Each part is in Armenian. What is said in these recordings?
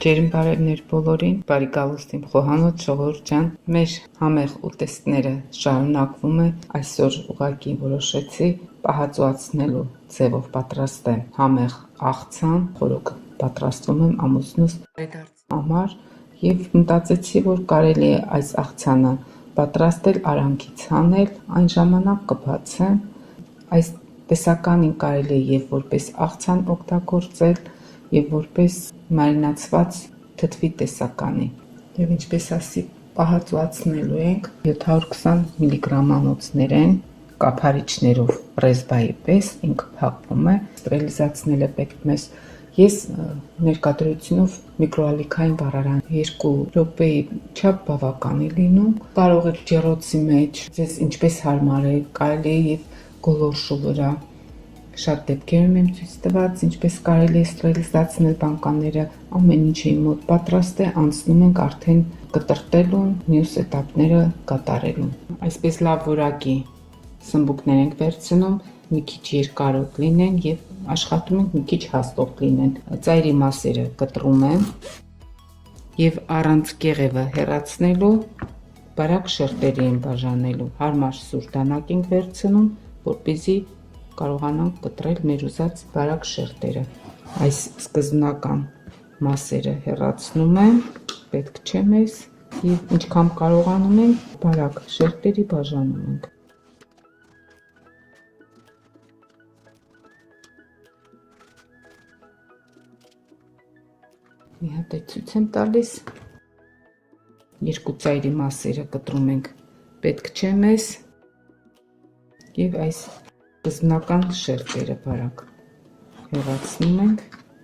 Ջերմ բարևներ բոլորին, բարի գալուստ իմ խոհանոց Ժողովուրդ ջան, մեր համեղ ուտեստները շարունակվում է, այսօր ուղղակի որոշեցի պահածոացնելու ձևով պատրաստեմ համեղ աղցան, խորոք պատրաստում եմ ամուսնուս բարեդարձի համար եւ մտածեցի, որ կարելի է այս աղցանը պատրաստել արանքից հանել, այն ժամանակ կբացեմ, այս տեսականին կարելի է եւ որպես աղցան օգտագործել եւ որպես մարինացված թթվի տեսականի։ Եվ ինչպես ասի, պահածոացնելու ենք 720 միլիգրամանոցներ են կափարիչներով պրեսբայի պես, ինքը փակվում է, ստրիլիզացնել է պետք մեզ։ Ես ներկայացնելով միկրոալիքային վառարան 2 րոպեի չափ բավական է լինում։ Կարող եք ջեռոցի մեջ, ձեզ ինչպես հարմար է, կարելի է եւ գոլորշու վրա։ Շատ դեպքերում եմ ցույց տված, ինչպես կարելի է ստրիլիզացնել բանկաները, ամեն ինչ իմ մոտ պատրաստ է, անցնում ենք արդեն կտրտելուն, մյուս էտապները կատարելուն։ Այսպես լավ որակի սմբուկներ ենք վերցնում, մի քիչ երկարոտ լինեն եւ աշխատում ենք մի քիչ հաստող լինեն։ Ծայրի մասերը կտրում եմ եւ առանց կեղևը հեռացնելու բարակ շերտերի եմ բաժանելու։ Հարմար սուր դանակ ենք վերցնում, որպեսզի կարողանանք կտրել մեր ուզած բարակ շերտերը։ Այս սկզբնական մասերը հեռացնում եմ, պետք չէ մեզ, եւ ինչքան կարողանում ենք բարակ շերտերի բաժանում ենք։ Մի հատ ցույց եմ տալիս։ 2 ծայրի մասերը կտրում ենք, պետք չէ մեզ, եւ այս սկզբնական շերտերը բարակ հեռացնում ենք,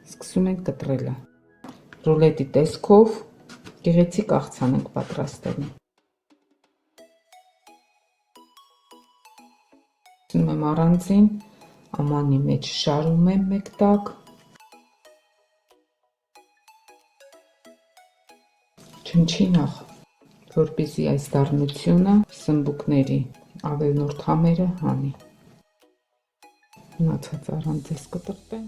սկսում ենք կտրելը։ Ռուլետի տեսքով գեղեցիկ աղցան ենք պատրաստելու։ Ցնում եմ առանձին, ամանի մեջ շարում եմ մեկ տակ։ Չնչինախ, որպեսզի այս դառնությունը սմբուկների ավելնորդ համերը հանի։ Մնացած առանձես կտրտեմ։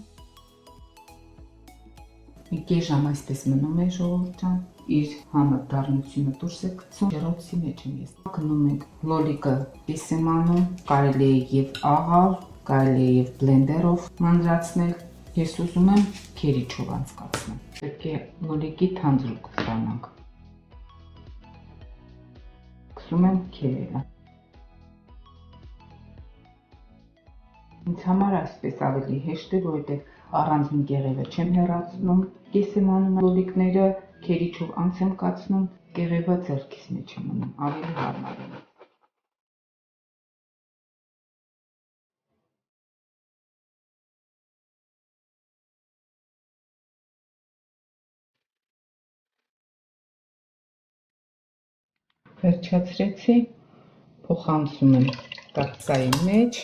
Մի կես ժամ այսպես մնում է Ժողովուրդ ջան, իր համը դառնությունը դուրս է գցում, ջեռոցի մեջ եմ ես։ Գնում ենք լոլիկը կես եմ անում, կարելի է եւ աղալ, կարելի է եւ բլենդերով մանրացնել։ Ես ուզում եմ քերիչով անցկացնել։ Պետք է լոլիկի թանձրուկ ստանանք։ Գցում եմ քերերը։ Ինձ համար այսպես ավելի հեշտ է, որովհետև առանձին կեղևը չեմ հեռացնում, կես եմ անում լոլիկները, քերիչով անց եմ կացնում, կեղևը ձեռքիս մեջ եմ մնում, ավելի հարմար է։ Վերջացրեցի, փոխանցում եմ տաքսայի մեջ։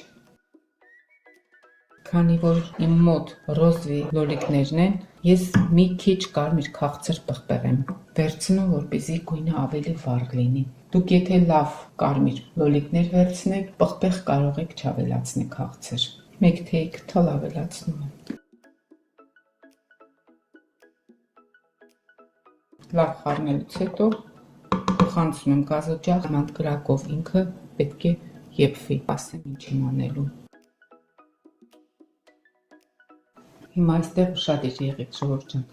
Քանի որ իմ մոտ ռոզվի լոլիկներն են, ես մի քիչ կարմիր քաղցր պղպեղ եմ վերցնում, որպեսզի գույնը ավելի վառ լինի։ Դուք եթե լավ կարմիր լոլիկներ վերցնեք, պղպեղ կարող եք չավելացնել քաղցր։ Մեկ թեյ քթալ ավելացնում եմ։ Լավ խառնելուց հետո փոխանցում եմ գազօջախ, մանրակրակով ինքը պետք է եփվի, ասեմ ինչ եմ անելու։ Հիմա այստեղ ուշադիր եղեք Ժողովուրդ ջան,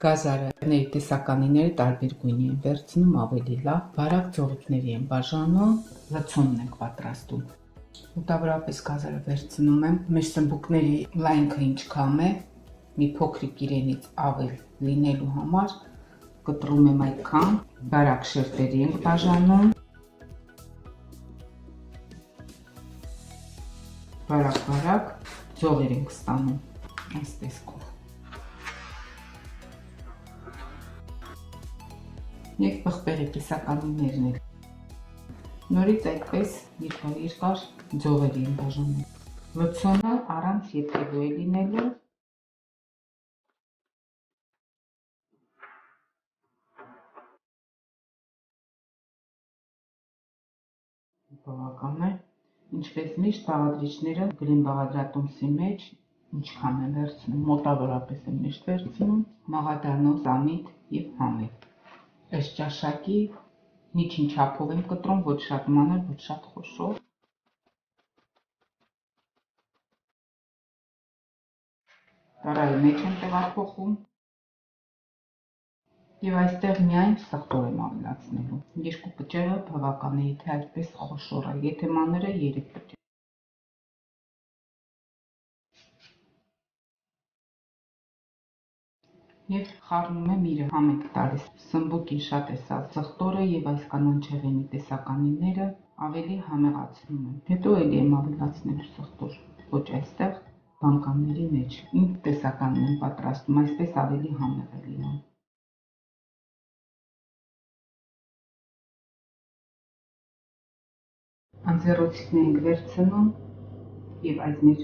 գազարների տեսականիները տարբեր գույնի են վերցնում ավելի լավ, բարակ ձողիկների են բաժանում, լցոնն ենք պատրաստում։ Մոտավորապես գազարը վերցնում եմ, մեր սմբուկների լայնքը ինչքան է, մի փոքրիկ իրենից ավել լինելու համար կտրում եմ այդքան, բարակ շերտերի ենք բաժանում, բարակ ձողեր ենք ստանում, այս տեսքով։ Եվ պղպեղի տեսականիներն էլ։ Նորից այդպես երկար ձողերի են բաժանում։ Լցոնը առանց եփելու է լինելու։ Բավական է։ Ինչպես միշտ բաղադրիչները գրեմ բաղադրատոմսի մեջ, ինչքան եմ վերցնում, մոտավորապես եմ միշտ վերցնում, մաղադանո, սամիտ և համետ։ Այս ճաշակի միջին չափով եմ կտրում, ոչ շատ մանր, ոչ շատ խոշոր։ Տարայի մեջ եմ տեղափոխում և այստեղ միայն սխտոր եմ ավելացնելու։ Երկու պճեղը բավական է, եթե այսպես խոշոր է, եթե մանր է 3 պճեղ։ Եվ խառնում եմ իրը համետ տալիս։ Սմբուկին շատ է սալ սխտորը և այս կանանչեղենի տեսականիները ավելի համեղացնում եմ։ Հետո էլի եմ ավելացնելու սխտոր, ոչ այստեղ, բանկանների մեջ։ Իմ տեսականին եմ պատրաստում, այսպես ավելի համեղ է լինում։ Անձեռոցիկն ենք վերցնում և այս մեր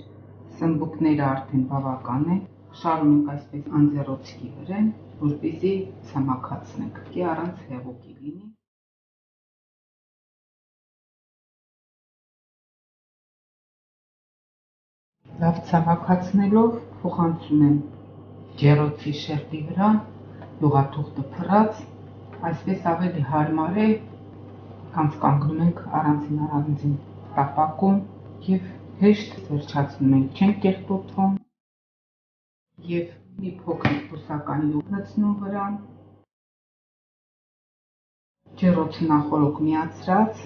սմբուկները արդեն բավական է, շարում ենք այսպես անձեռոցիկի վրա, որպեսզի ցամաքացնենք, και առանց հեղուկի լինի։ Լավ ցամաքացնելով փոխանցում եմ ջեռոցի շերտի վրա, յուղաթուղթը փռած, այսպես ավելի հարմար է, կանգնում ենք առանձին տապակում և հեշտ վերջացնում ենք, չենք կեղտոտվում և մի փոքրիկ բուսական յուղ լցնում վրան, ջեռոցը նախօրոք միացրած,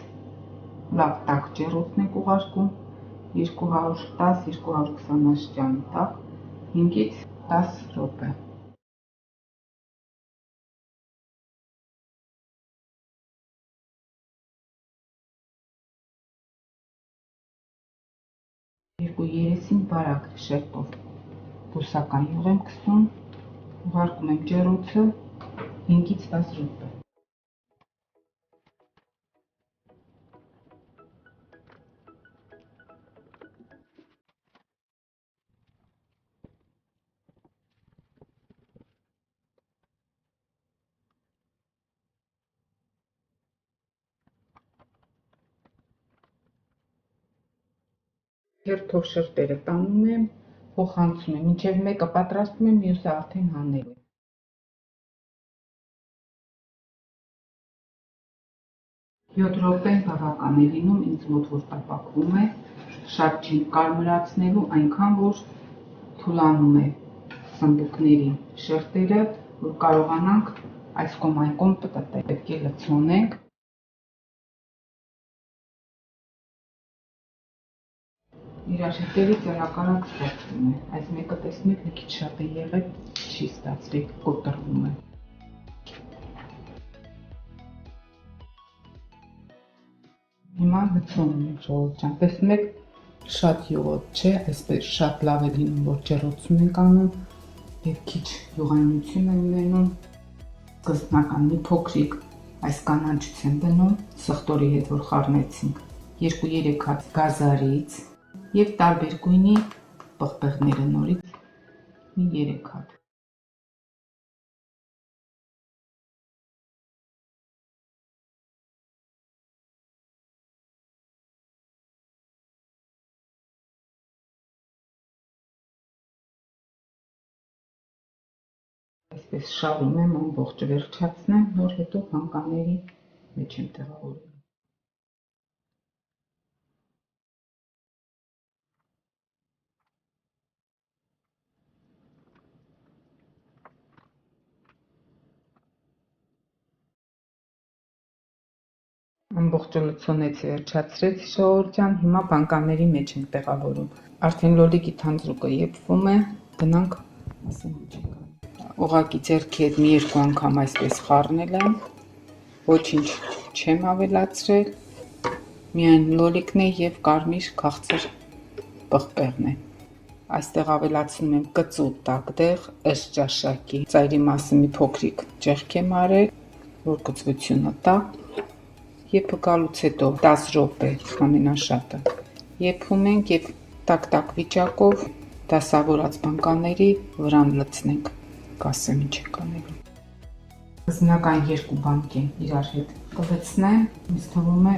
լավ տաք ջեռոցն ենք ուղարկում 210-220 աստիճանի տակ 5-ից 10 րոպե։ Երկու երեսին բարակ շերտով բուսական յուղ եմ քսում, ուղարկում եմ ջեռոցը 5-ից 10 րոպե։ Հերթով շերտերը տանում եմ, փոխանցում եմ, մինչև մեկը պատրաստում եմ, մյուսը արդեն հանելու եմ։ 7 րոպեն բավական է լինում, ինձ մոտ որ տապակվում է, շատ չենք կարմրացնելու, այնքան որ թուլանում է սմբուկների շերտերը, որ կարողանանք այս կողմ այն կողմ պտտել, պետք է լցոնենք։ Իր շերտերից հակառակ ստացվում է, այս մեկը տեսնեք մի քիչ շատ է եղել, չի ստացվի, կոտրվում է։ Հիմա լցոնում եմ ժողովուրդ ջան, տեսնում եք շատ յուղոտ չէ, այսպես շատ լավ է լինում, որ ջեռոցում ենք անում և քիչ յուղայնություն է ունենում, սկզբնական մի փոքրիկ այս կանաչից եմ դնում, սխտորի հետ որ խառնեցինք, 2-3 հատ գազարից և տարբեր գույնի պղպեղները նորից մի 3 հատ։ Այսպես շարում եմ ամբողջը վերջացնեմ, որ հետո բանկաների մեջ եմ տեղավորում։ Ամբողջը լցոնեցի, վերջացրեցի ժողովուրդ ջան, հիմա բանկաների մեջ ենք տեղավորում։ Արդեն լոլիկի թանձրուկը եփվում է, գնանք ասեմ ինչ ենք անում։ Ուղղակի ձեռքի հետ մի երկու անգամ այսպես խառնել եմ, ոչինչ չեմ ավելացրել, միայն լոլիկն է և կարմիր քաղցր պղպեղն է։ Այստեղ ավելացնում եմ կծու տակդեղ, ըստ ճաշակի ծայրի մասը մի փոքրիկ ճեղք եմ արել, որ կծվությունը տա և գալուց հետո 10 րոպե ամենաշատը եփում ենք և տաք-տաք վիճակով դասավորած բանկաների վրան լցնենք, կասեմ ինչ ենք անելու։ Սկզբնական երկու բանկեն իրար հետ կլցնեմ, ինձ թվում է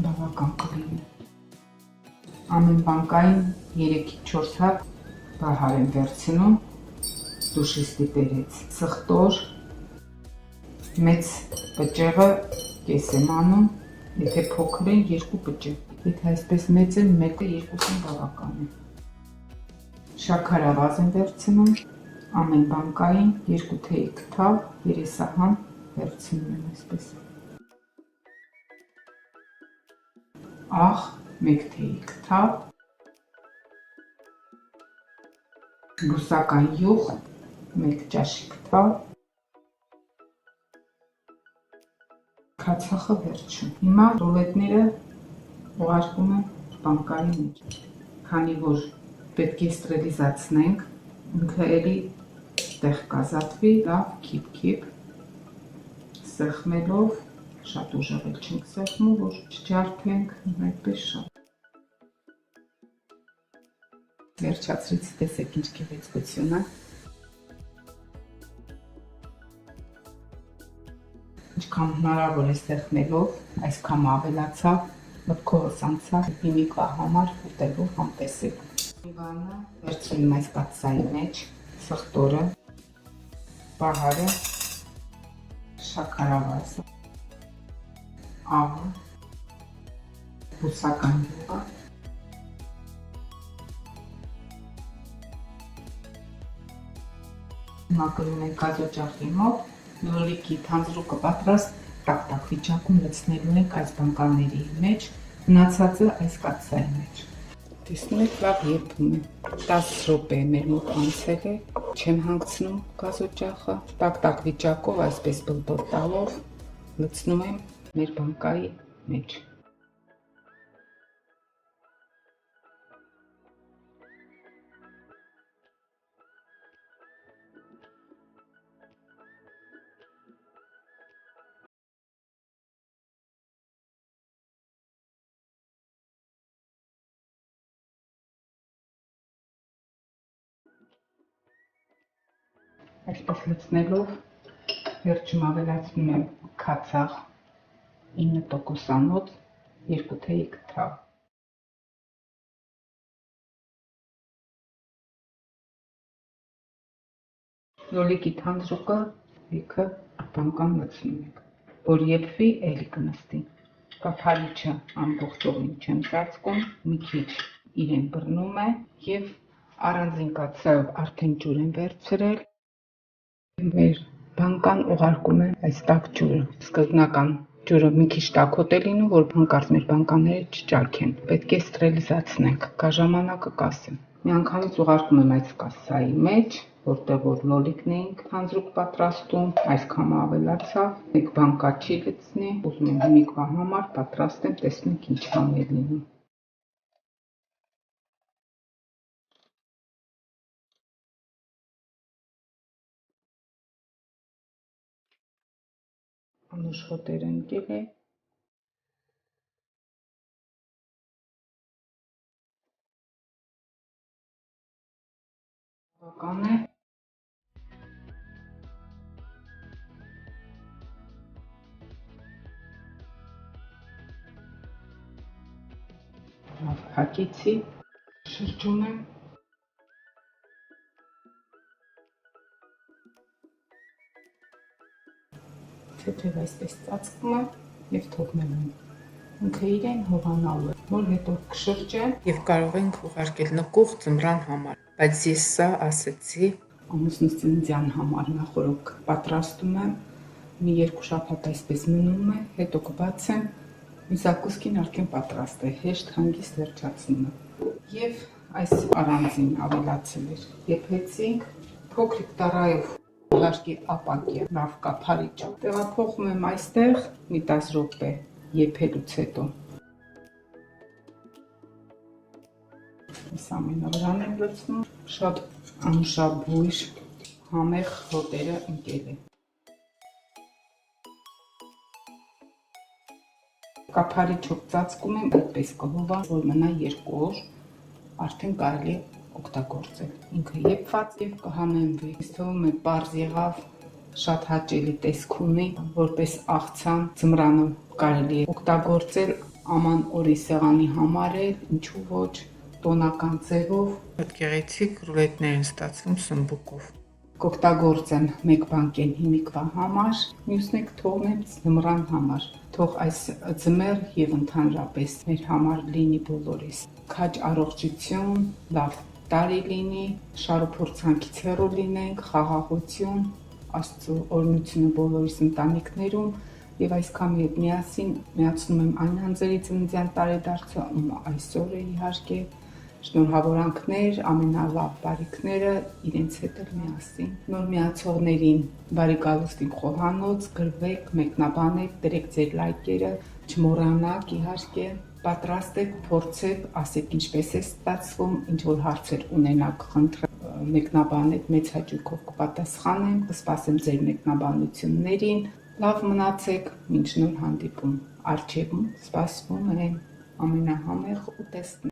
բավական կլինի։ Ամեն բանկային 3-4 հատ Բահար եմ վերցնում, դուշիստի բերեց սխտոր, մեծ բջեղը կես եմ անում, եթե փոքր են 2 բջեղ, եթե այսպես մեծ են 1-2 բավական է։ Շաքար ավազ եմ վերցնում, ամեն բանկային 2 թեյ կթավ, երեսահան վերցնում եմ այսպես։ Աղ 1 թեյ կթավ, բուսական յուղ 1 ճաշի կթավ, քացախը վերջում։ Հիմա ռուլետները ուղարկում եմ բանկայի մեջ, քանի որ պետք է ստրիլիզացնենք, ինքը էլի տեղ կազատվի, լավ քիփ-քիփ սեղմելով, շատ ուժեղ չենք սեղմում, որ չջարդենք, այդպես շատ։ Վերջացրից տեսեք ինչ գեղեցկություն է։ Ինչքան հնարավոր է սեղմելով, այսքան ավելացավ, մտքովս անցավ հիմիկվա համար ուտելու համտեսելու։ Բանը վերցնում այս կաթսայի մեջ, սխտորը, բահարը, շաքարավազը, աղը, բուսական յուղը, հիմա կրում ենք գազօջախի մոտ, լոլիկի թանձրուկը պատրաստ, տակ-տակ վիճակում լցնելու ենք այս բանկաների մեջ, մնացածը այս կաթսայի մեջ։ Տեսնում եք, լավ եփում է, 10 րոպե մեր մոտ անցել է, չեմ հանգցնում գազօջախը, տակ-տակ վիճակով այսպես բլբլ տալով լցնում եմ մեր բանկայի մեջ։ Այսպես լցնելով վերջում ավելացնում եմ քացախ 9%-անոց 2 թեյ կթավ։ Լոլիկի թանձրուկը լիքը բանկան լցնում ենք, որ եփվի էլի կնստի։ Կափարիչը ամբողջովին չեմ ծածկում, մի քիչ իրեն բռնում է եւ առանձին կաթսայով արդեն ջուր եմ վերցրել։ Մեր բանկան ուղարկում է այս տաք ջուրը, սկզբնական ջուրը մի քիչ տաքոտ է լինում, որ հանկարծ մեր բանկաները չճարքեն, պետք է ստրիլիզացնենք, կա ժամանակը կասեմ։ Միանգամից ուղարկում եմ այս կասայի մեջ, որտեղ որ լոլիկն էինք թանձրուկ պատրաստում, այսքան ավելացավ, մեկ բանկա չի լցնի, ուզում եմ հիմիկվա համար պատրաստ եմ, տեսնենք ինչ համ է լինում։ Անուշ հոտերը ընկել է։ Բավական է։ Լավ հագեցի, շրջում եմ։ Թեթև այսպես ծածկում եմ և թողնել եմ։ Ինքը իրեն հովանալու է, որ հետո կշրջեմ և կարող ենք ուղարկել նկուղ ձմռան համար, բայց ես սա ասեցի ամուսնուս ծննդյան համար նախօրոք պատրաստում եմ, մի 2 շաբաթ այսպես մնում է, հետո կբացեմ, մի զակուսկին արդեն պատրաստ է, հեշտ հանգիստ վերջացնում եմ։ Եվ այս առանձին ավելացել էր, եփեցինք, փոքրիկ տառայով ուղարկի ապակի լավ կափարիչը, տեղափոխում եմ այստեղ մի 10 րոպե եփելուց հետո։ Այս ամենը վրան եմ լցնում, շատ անուշաբույր, համեղ հոտերը ընկել է։ Կափարիչով ծածկում եմ, այդպես կհովա, որ մնա 2 օր, արդեն կարելի է օգտագործել։ Ինքը եփված եւ կհամեմվի։ Ինձ թվում է պարզ եղավ, շատ հաճելի տեսք ունի, որպես աղցան ձմռանը կարելի է օգտագործել, աման օրի սեղանի համար էլ, ինչու ոչ, տոնական ձևով Շատ գեղեցիկ ռուլետներ են ստացվում սմբուկով։ կօգտագործեմ մեկ բանկեն հիմիկվա համար, մյուսն եք թողնեմ ձմռան համար։ Թող այս ձմեռ եւ ընդհանրապես մեր համար լինի բոլորիս քաջ առողջություն, լավ տարի լինի, շարոփորձանքից հեռու լինենք, խաղաղություն, Աստծո օրհնությունը բոլորիս ընտանիքներում եւ այսքան հետ միասին միացնում եմ այն անձերի ծննդյան տարեդարձը, ում այսօր է իհարկե, շնորհավորանքներ, ամենալավ բարիքները իրենց հետ էլ միասին։ Նոր միացողներին բարի գալուստ իմ խոհանոց, գրվեք, մեկնաբանեք, դրեք ձեր լայքերը, չմոռանաք իհարկե, պատրաստ եք, փորձեք, ասեք ինչպես է ստացվում, ինչ որ հարցեր ունենաք, խնդրեմ մեկնաբանեք, մեծ հաճույքով կպատասխանեմ, կսպասեմ ձեր մեկնաբանություններին, լավ մնացեք, մինչ նոր հանդիպում, առջևում սպասվում եմ ամենահամեղ ուտեստներ։